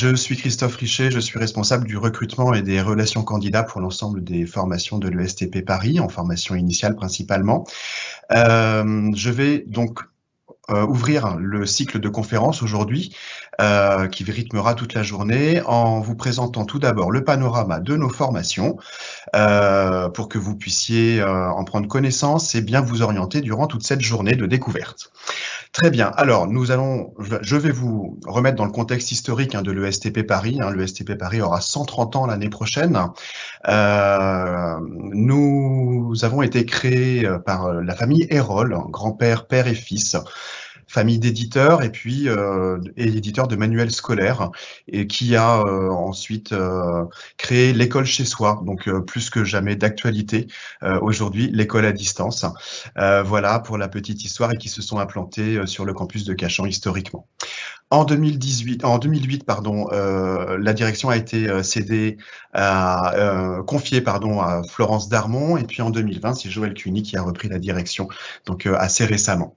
Je suis Christophe Richet, je suis responsable du recrutement et des relations candidats pour l'ensemble des formations de l'ESTP Paris, en formation initiale principalement. Je vais donc ouvrir le cycle de conférences aujourd'hui, qui rythmera toute la journée, en vous présentant tout d'abord le panorama de nos formations, pour que vous puissiez en prendre connaissance et bien vous orienter durant toute cette journée de découverte. Très bien. Alors, je vais vous remettre dans le contexte historique de l'ESTP Paris. L'ESTP Paris aura 130 ans l'année prochaine. Nous avons été créés par la famille Hérol, grand-père, père et fils, famille d'éditeurs et puis éditeur de manuels scolaires, et qui a ensuite créé l'école chez soi, donc plus que jamais d'actualité aujourd'hui, l'école à distance. Voilà pour la petite histoire, et qui se sont implantés sur le campus de Cachan historiquement. En 2008, la direction a été confiée à Florence Darmon, et puis en 2020, c'est Joël Cuny qui a repris la direction, donc assez récemment.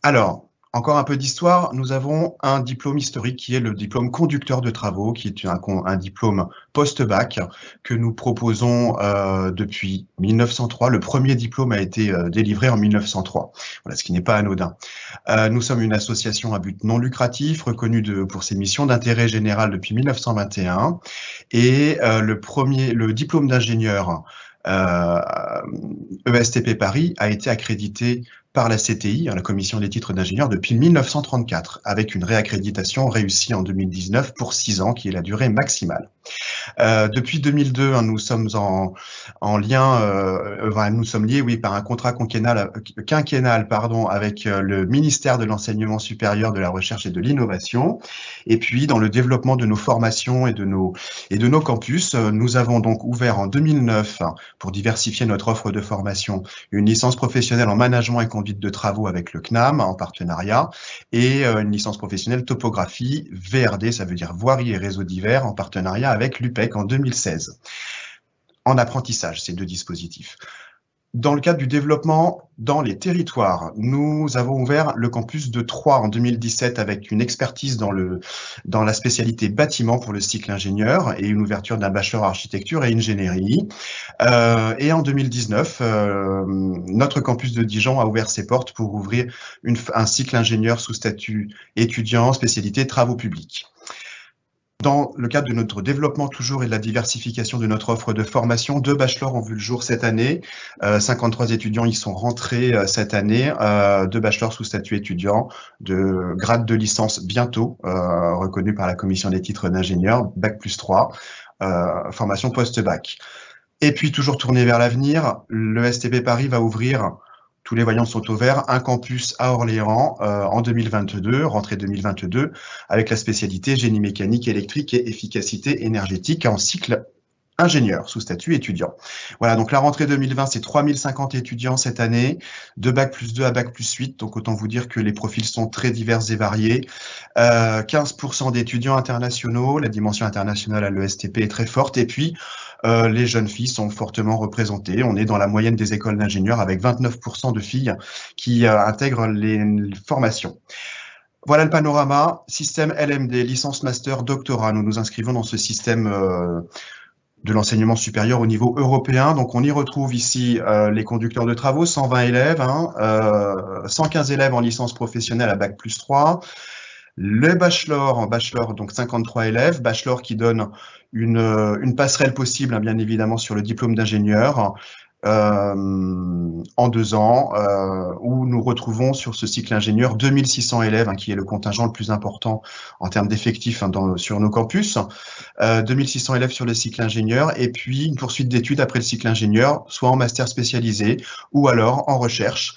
Alors, encore un peu d'histoire, nous avons un diplôme historique qui est le diplôme conducteur de travaux, qui est un diplôme post-bac que nous proposons depuis 1903. Le premier diplôme a été délivré en 1903, voilà, ce qui n'est pas anodin. Nous sommes une association à but non lucratif, reconnue pour ses missions d'intérêt général depuis 1921, et le diplôme d'ingénieur ESTP Paris a été accrédité par la CTI, la Commission des titres d'ingénieur, depuis 1934, avec une réaccréditation réussie en 2019 pour 6 ans, qui est la durée maximale. Depuis 2002, nous sommes nous sommes liés, oui, par un contrat quinquennal, avec le ministère de l'Enseignement supérieur, de la Recherche et de l'Innovation. Et puis, dans le développement de nos formations et de nos campus, nous avons donc ouvert en 2009, pour diversifier notre offre de formation, une licence professionnelle en management et conduite de travaux avec le CNAM en partenariat, et une licence professionnelle topographie VRD, ça veut dire voirie et réseaux divers, en partenariat avec l'UPEC en 2016. En apprentissage, ces deux dispositifs. Dans le cadre du développement dans les territoires, nous avons ouvert le campus de Troyes en 2017 avec une expertise dans la spécialité bâtiment pour le cycle ingénieur, et une ouverture d'un bachelor architecture et ingénierie. Et en 2019, notre campus de Dijon a ouvert ses portes pour ouvrir un cycle ingénieur sous statut étudiant, spécialité travaux publics. Dans le cadre de notre développement toujours et de la diversification de notre offre de formation, 2 bachelors ont vu le jour cette année. 53 étudiants y sont rentrés cette année. 2 bachelors sous statut étudiant, de grade de licence bientôt, reconnu par la Commission des titres d'ingénieur, Bac+3, formation post-bac. Et puis, toujours tourné vers l'avenir, l'ESTP Paris va ouvrir, tous les voyants sont au vert, un campus à Orléans en 2022, rentrée 2022, avec la spécialité génie mécanique, électrique et efficacité énergétique en cycle ingénieur sous statut étudiant. Voilà, donc la rentrée 2020, c'est 3050 étudiants cette année, de Bac+2 à Bac+8, donc autant vous dire que les profils sont très divers et variés. 15% d'étudiants internationaux, la dimension internationale à l'ESTP est très forte, et puis les jeunes filles sont fortement représentées. On est dans la moyenne des écoles d'ingénieurs, avec 29% de filles qui intègrent les formations. Voilà le panorama. Système LMD, licence, master, doctorat. Nous nous inscrivons dans ce système de l'enseignement supérieur au niveau européen. Donc, on y retrouve ici les conducteurs de travaux, 120 élèves, 115 élèves en licence professionnelle à Bac+3. Le bachelor, donc 53 élèves, bachelor qui donne une passerelle possible, bien évidemment, sur le diplôme d'ingénieur en 2 ans, où nous retrouvons sur ce cycle ingénieur 2600 élèves, qui est le contingent le plus important en termes d'effectifs sur nos campus. 2600 élèves sur le cycle ingénieur, et puis une poursuite d'études après le cycle ingénieur, soit en master spécialisé ou alors en recherche,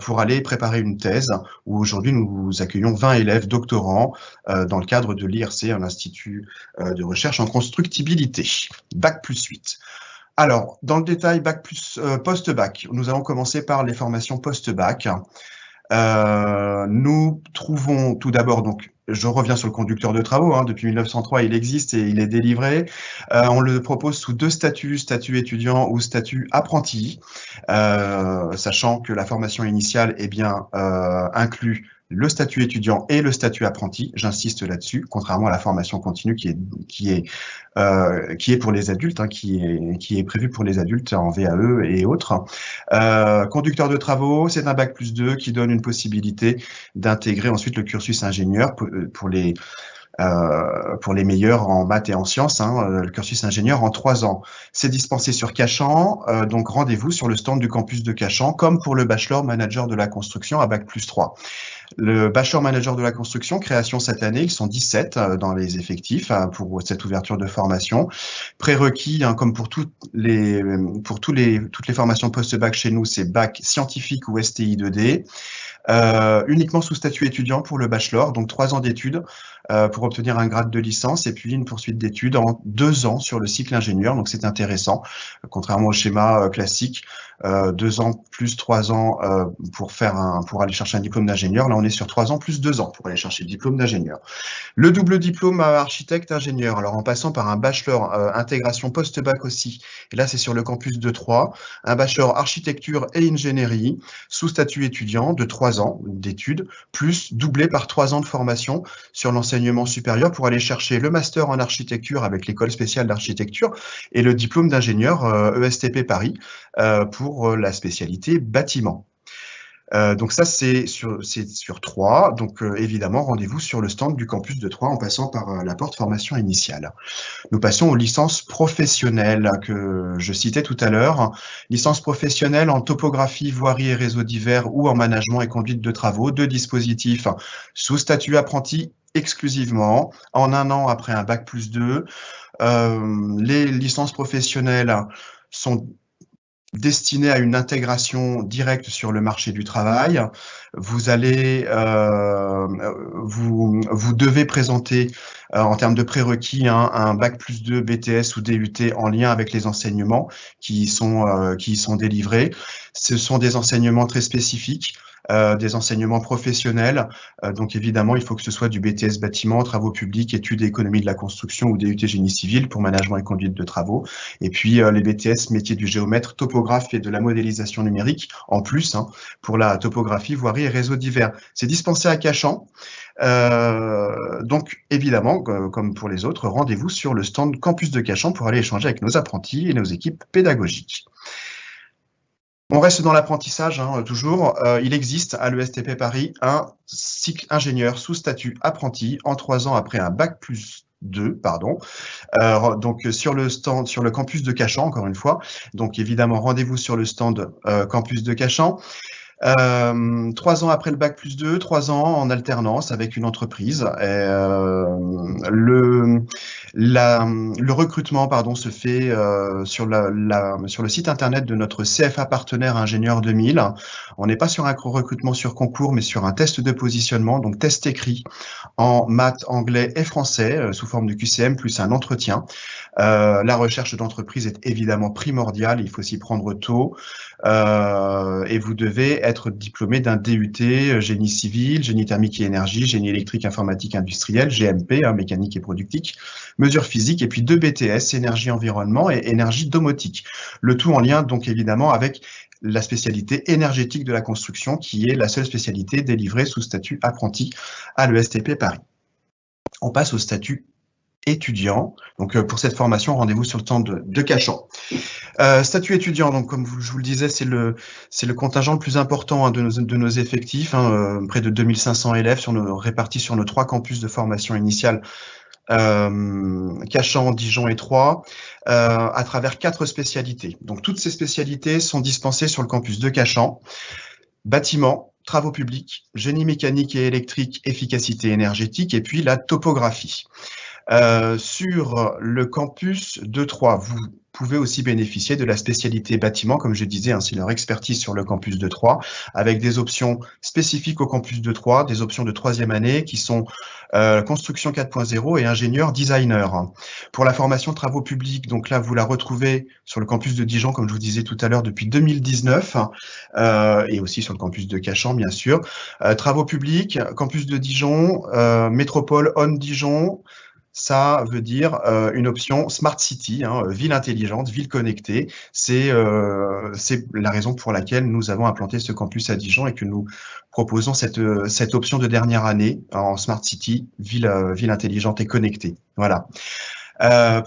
pour aller préparer une thèse, où aujourd'hui nous accueillons 20 élèves doctorants dans le cadre de l'IRC, un institut de recherche en constructibilité, Bac+8. Alors, dans le détail, post-bac, nous allons commencer par les formations post-bac. Nous trouvons tout d'abord, donc, je reviens sur le conducteur de travaux, depuis 1903, il existe et il est délivré. On le propose sous 2 statuts, statut étudiant ou statut apprenti, sachant que la formation initiale inclut le statut étudiant et le statut apprenti. J'insiste là-dessus, contrairement à la formation continue qui est pour les adultes, hein, qui est prévue pour les adultes en VAE et autres. Conducteur de travaux, c'est un bac+2 qui donne une possibilité d'intégrer ensuite le cursus ingénieur pour les meilleurs en maths et en sciences, hein, le cursus ingénieur en 3 ans. C'est dispensé sur Cachan, donc rendez-vous sur le stand du campus de Cachan, comme pour le bachelor manager de la construction à bac+3. Le bachelor manager de la construction, création cette année, ils sont 17 dans les effectifs pour cette ouverture de formation. Prérequis, hein, comme pour toutes les formations post-bac chez nous, c'est bac scientifique ou STI 2D. Uniquement sous statut étudiant pour le bachelor, donc 3 ans d'études pour obtenir un grade de licence et puis une poursuite d'études en 2 ans sur le cycle ingénieur. Donc c'est intéressant, contrairement au schéma classique, 2 ans plus 3 ans pour aller chercher un diplôme d'ingénieur. Là, on est sur 3 ans plus 2 ans pour aller chercher le diplôme d'ingénieur. Le double diplôme architecte-ingénieur, alors en passant par un bachelor intégration post-bac aussi, et là c'est sur le campus de Troyes, un bachelor architecture et ingénierie sous statut étudiant de 3 ans d'études, plus doublé par 3 ans de formation sur l'enseignement supérieur pour aller chercher le master en architecture avec l'école spéciale d'architecture et le diplôme d'ingénieur ESTP Paris pour la spécialité bâtiment. Donc ça, c'est sur Troyes. Donc évidemment, rendez-vous sur le stand du campus de Troyes en passant par la porte formation initiale. Nous passons aux licences professionnelles que je citais tout à l'heure. Licence professionnelle en topographie, voirie et réseaux divers ou en management et conduite de travaux, 2 dispositifs sous statut apprenti exclusivement, en 1 an après un bac+2. Les licences professionnelles sont destiné à une intégration directe sur le marché du travail. Vous allez, vous devez présenter en termes de prérequis un bac+2 BTS ou DUT en lien avec les enseignements qui y sont délivrés. Ce sont des enseignements très spécifiques. Des enseignements professionnels. Donc évidemment, il faut que ce soit du BTS bâtiment, travaux publics, études et économie de la construction ou DUT génie civil pour management et conduite de travaux. Et puis les BTS métiers du géomètre, topographe et de la modélisation numérique en plus pour la topographie, voirie et réseaux divers. C'est dispensé à Cachan. Donc évidemment, comme pour les autres, rendez-vous sur le stand campus de Cachan pour aller échanger avec nos apprentis et nos équipes pédagogiques. On reste dans l'apprentissage, toujours. Il existe à l'ESTP Paris un cycle ingénieur sous statut apprenti en 3 ans après un bac+2, pardon. Donc sur le campus de Cachan, encore une fois. Donc évidemment, rendez-vous sur le stand campus de Cachan. 3 ans après le bac+2, 3 ans en alternance avec une entreprise. Le recrutement, se fait sur le site internet de notre CFA partenaire Ingénieur 2000. On n'est pas sur un recrutement sur concours, mais sur un test de positionnement, donc test écrit en maths, anglais et français sous forme de QCM plus un entretien. La recherche d'entreprise est évidemment primordiale, il faut s'y prendre tôt et vous devez être diplômé d'un DUT génie civil, génie thermique et énergie, génie électrique, informatique industrielle, GMP, mécanique et productique, mesures physiques et puis 2 BTS, énergie environnement et énergie domotique. Le tout en lien donc évidemment avec la spécialité énergétique de la construction qui est la seule spécialité délivrée sous statut apprenti à l'ESTP Paris. On passe au statut étudiant. Donc pour cette formation, rendez-vous sur le stand de Cachan. Statut étudiant, donc comme je vous le disais, c'est le contingent le plus important de nos effectifs, près de 2500 élèves répartis sur nos 3 campus de formation initiale, Cachan, Dijon et Troyes, à travers 4 spécialités. Donc toutes ces spécialités sont dispensées sur le campus de Cachan. Bâtiment, travaux publics, génie mécanique et électrique, efficacité énergétique et puis la topographie. Sur le campus de Troyes, vous pouvez aussi bénéficier de la spécialité bâtiment, comme je disais, c'est leur expertise sur le campus de Troyes, avec des options spécifiques au campus de Troyes, des options de 3e année qui sont construction 4.0 et ingénieur designer. Pour la formation travaux publics, donc là, vous la retrouvez sur le campus de Dijon, comme je vous disais tout à l'heure, depuis 2019, et aussi sur le campus de Cachan, bien sûr. Travaux publics, campus de Dijon, métropole On Dijon, ça veut dire une option Smart City, hein, ville intelligente, ville connectée. C'est la raison pour laquelle nous avons implanté ce campus à Dijon et que nous proposons cette option de dernière année en Smart City, ville intelligente et connectée. Voilà.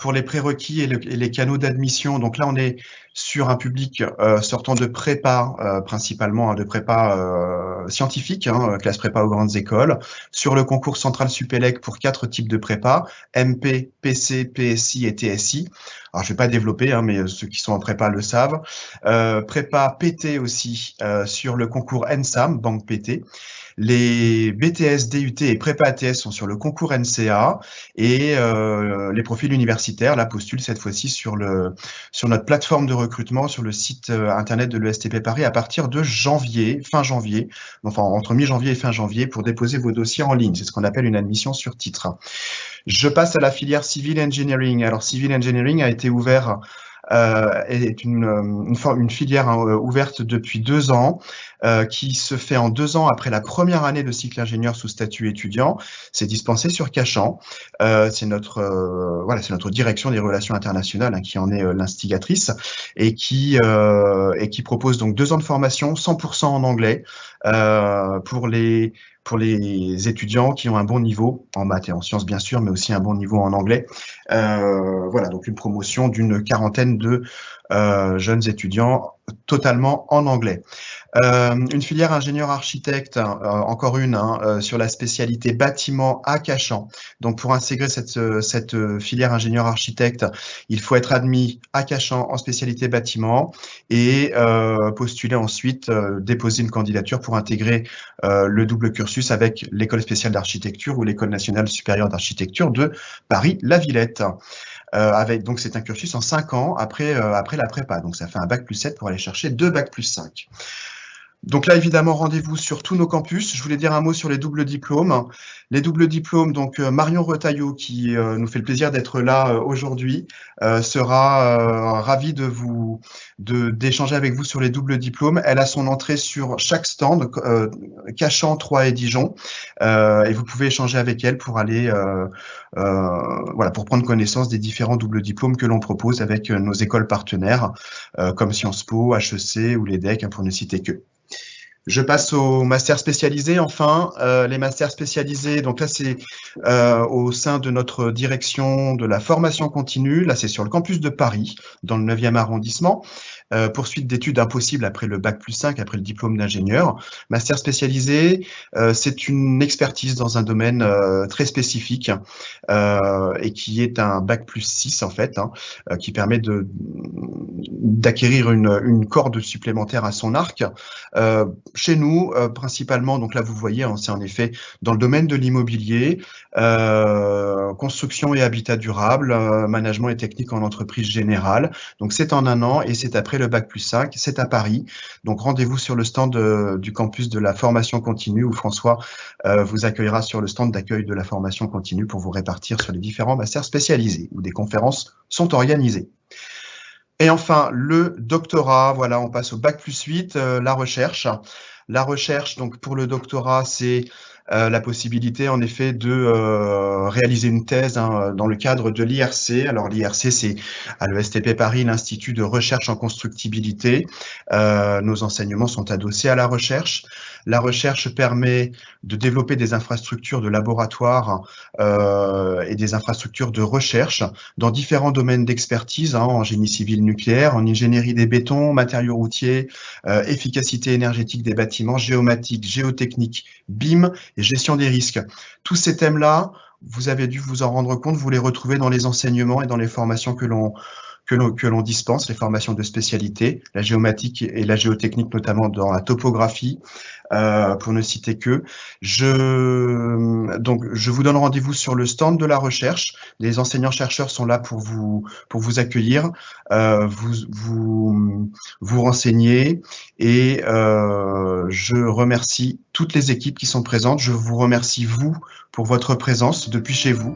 Pour les prérequis et les canaux d'admission, donc là on est sur un public sortant de prépa principalement, hein, de prépa scientifique, hein, classe prépa aux grandes écoles, sur le concours central Supélec pour 4 types de prépa, MP, PC, PSI et TSI. Alors je vais pas développer, hein, mais ceux qui sont en prépa le savent. Prépa PT aussi sur le concours ENSAM, banque PT. Les BTS, DUT et prépa ATS sont sur le concours NCA et les profils universitaires là postulent cette fois-ci sur notre plateforme de recrutement sur le site internet de l'ESTP Paris à partir de fin janvier, enfin entre mi-janvier et fin janvier pour déposer vos dossiers en ligne. C'est ce qu'on appelle une admission sur titre. Je passe à la filière Civil Engineering. Alors Civil Engineering a été ouvert est une filière ouverte depuis 2 ans, qui se fait en 2 ans après la première année de cycle ingénieur sous statut étudiant. C'est dispensé sur Cachan. C'est notre direction des relations internationales, hein, qui en est l'instigatrice et qui propose donc 2 ans de formation 100% en anglais pour les étudiants qui ont un bon niveau en maths et en sciences bien sûr, mais aussi un bon niveau en anglais. Voilà, donc une promotion d'une quarantaine de jeunes étudiants totalement en anglais. Une filière ingénieur-architecte, encore une, sur la spécialité bâtiment à Cachan. Donc pour intégrer cette filière ingénieur-architecte, il faut être admis à Cachan en spécialité bâtiment et postuler ensuite, déposer une candidature pour intégrer le double cursus avec l'école spéciale d'architecture ou l'école nationale supérieure d'architecture de Paris-La Villette. Donc c'est un cursus en 5 ans après la prépa. Donc ça fait un bac+7 pour aller chercher 2 bac+5. Donc là, évidemment, rendez-vous sur tous nos campus. Je voulais dire un mot sur les doubles diplômes. Les doubles diplômes, donc Marion Retailleau, qui nous fait le plaisir d'être là aujourd'hui, sera ravie d'échanger avec vous sur les doubles diplômes. Elle a son entrée sur chaque stand, Cachan, Troyes et Dijon, et vous pouvez échanger avec elle pour aller, pour prendre connaissance des différents doubles diplômes que l'on propose avec nos écoles partenaires, comme Sciences Po, HEC ou l'EDEC, hein, pour ne citer que. Je passe aux masters spécialisés, enfin. Les masters spécialisés, donc là, c'est au sein de notre direction de la formation continue. Là, c'est sur le campus de Paris, dans le 9e arrondissement. Poursuite d'études impossibles après le bac+5, après le diplôme d'ingénieur. Master spécialisé, c'est une expertise dans un domaine très spécifique et qui est un bac+6 en fait, hein, qui permet d'acquérir une corde supplémentaire à son arc. Chez nous, principalement, donc là vous voyez, c'est en effet dans le domaine de l'immobilier, construction et habitat durable, management et technique en entreprise générale. Donc c'est en 1 an et c'est après le bac+5, c'est à Paris. Donc rendez-vous sur le stand du campus de la formation continue où François vous accueillera sur le stand d'accueil de la formation continue pour vous répartir sur les différents masters spécialisés où des conférences sont organisées. Et enfin, le doctorat, voilà, on passe au bac+8, la recherche. La recherche, donc pour le doctorat, c'est la possibilité en effet de réaliser une thèse dans le cadre de l'IRC. Alors l'IRC, c'est à l'ESTP Paris, l'Institut de recherche en constructibilité. Nos enseignements sont adossés à la recherche. La recherche permet de développer des infrastructures de laboratoire et des infrastructures de recherche dans différents domaines d'expertise, en génie civil nucléaire, en ingénierie des bétons, matériaux routiers, efficacité énergétique des bâtiments, géomatique, géotechnique, BIM et gestion des risques. Tous ces thèmes-là, vous avez dû vous en rendre compte, vous les retrouvez dans les enseignements et dans les formations que l'on dispense, les formations de spécialité, la géomatique et la géotechnique, notamment dans la topographie, pour ne citer que. Donc, je vous donne rendez-vous sur le stand de la recherche. Les enseignants-chercheurs sont là pour vous accueillir, vous renseigner et je remercie toutes les équipes qui sont présentes. Je vous remercie, vous, pour votre présence depuis chez vous.